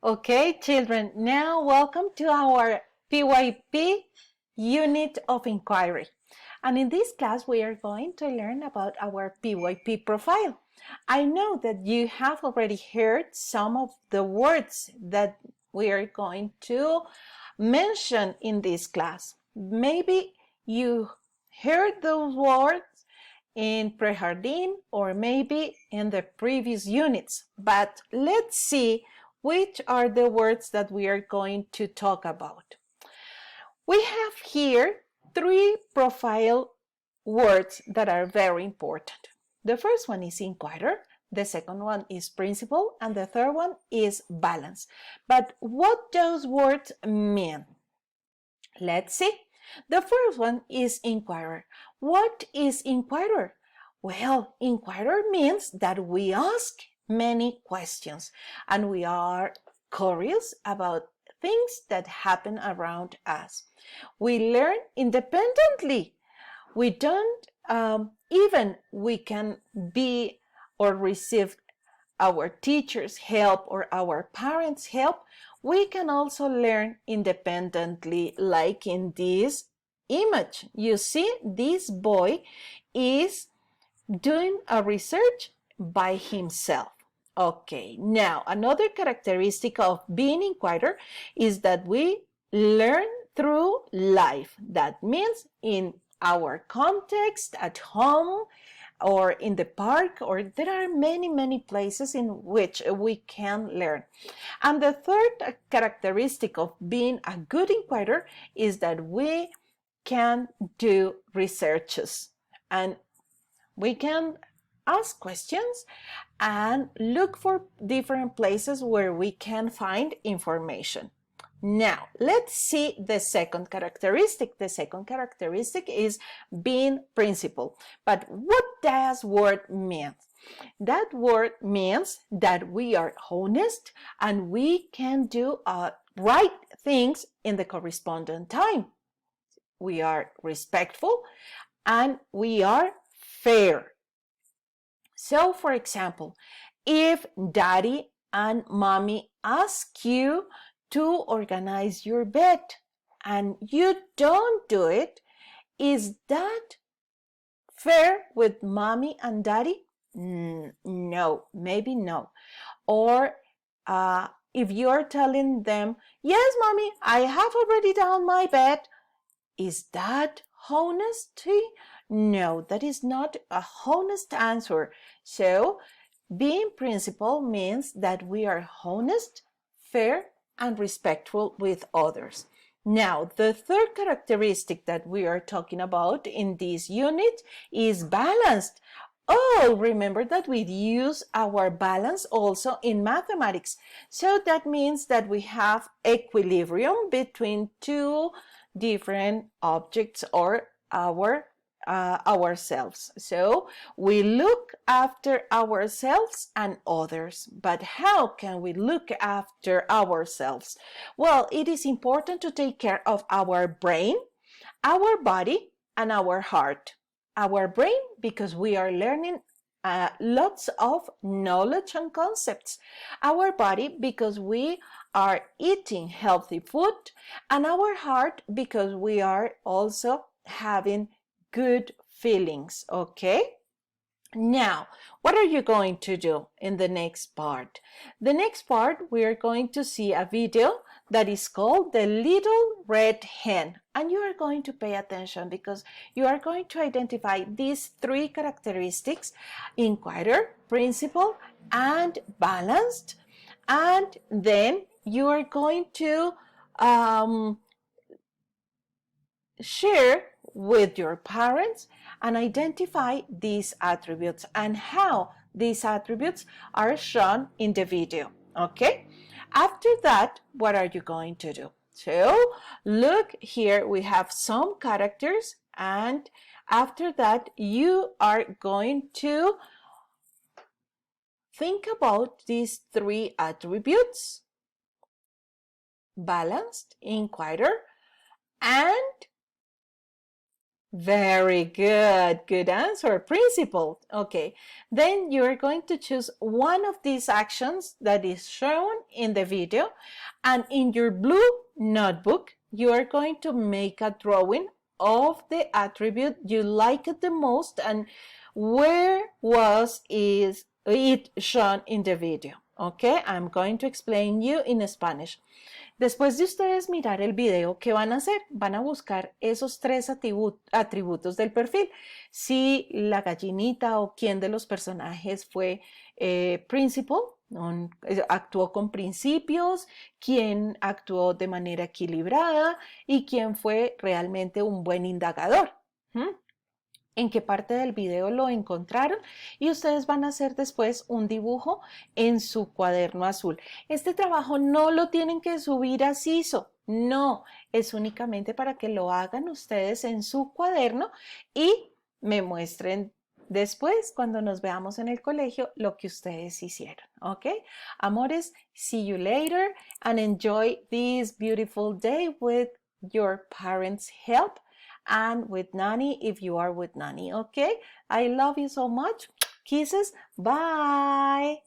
Okay, children, now welcome to our PYP unit of inquiry. And in this class, we are going to learn about our PYP profile. I know that you have already heard some of the words that we are going to mention in this class. Maybe you heard those words in Prejardín or maybe in the previous units, but let's see which are the words that we are going to talk about. We have here three profile words that are very important. The first one is inquirer, the second one is principal, and the third one is balance. But what those words mean? Let's see. The first one is inquirer. What is inquirer? Well, inquirer means that we ask many questions and we are curious about things that happen around us. We learn independently. We don't even we can be or receive our teachers' help or our parents' help. We can also learn independently, like in this image. You see, this boy is doing a research by himself. Okay, now another characteristic of being inquirer is that we learn through life. That means in our context, at home, or in the park, or there are many places in which we can learn. And the third characteristic of being a good inquirer is that we can do researches and we can ask questions and look for different places where we can find information. Now, let's see the second characteristic. The second characteristic is being principled. But what does word mean? That word means that we are honest and we can do right things in the corresponding time. We are respectful and we are fair. So, for example, if daddy and mommy ask you to organize your bed and you don't do it, is that fair with mommy and daddy? No, maybe no. Or if you're telling them, yes, mommy, I have already done my bed, is that honesty? No, that is not a honest answer. So, being principled means that we are honest, fair, and respectful with others. Now, the third characteristic that we are talking about in this unit is balanced. Oh, remember that we use our balance also in mathematics. So that means that we have equilibrium between two different objects or ourselves. So we look after ourselves and others. But how can we look after ourselves? Well, it is important to take care of our brain, our body, and our heart. Our brain, because we are learning lots of knowledge and concepts. Our body, because we are eating healthy food, and our heart, because we are also having good feelings, okay? Now, what are you going to do in the next part? The next part, we are going to see a video that is called The Little Red Hen. And you are going to pay attention because you are going to identify these three characteristics: inquirer, principled, and balanced. And then you are going to share with your parents and identify these attributes and how these attributes are shown in the video. Okay? After that, what are you going to do? So, look here, we have some characters, and after that, you are going to think about these three attributes: balanced, inquirer, and Very good. Good answer. Principal. Okay. Then you're going to choose one of these actions that is shown in the video, and in your blue notebook, you are going to make a drawing of the attribute you like it the most and where was it shown in the video. Okay, I'm going to explain you in Spanish. Después de ustedes mirar el video, ¿qué van a hacer? Van a buscar esos tres atributos del perfil. Si la gallinita o quién de los personajes fue principal, actuó con principios, quién actuó de manera equilibrada y quién fue realmente un buen indagador. En qué parte del video lo encontraron y ustedes van a hacer después un dibujo en su cuaderno azul. Este trabajo no lo tienen que subir a Siso, no, es únicamente para que lo hagan ustedes en su cuaderno y me muestren después, cuando nos veamos en el colegio, lo que ustedes hicieron, ¿ok? Amores, see you later and enjoy this beautiful day with your parents' help. And with Nani if you are with Nani, okay? I love you so much. Kisses. Bye.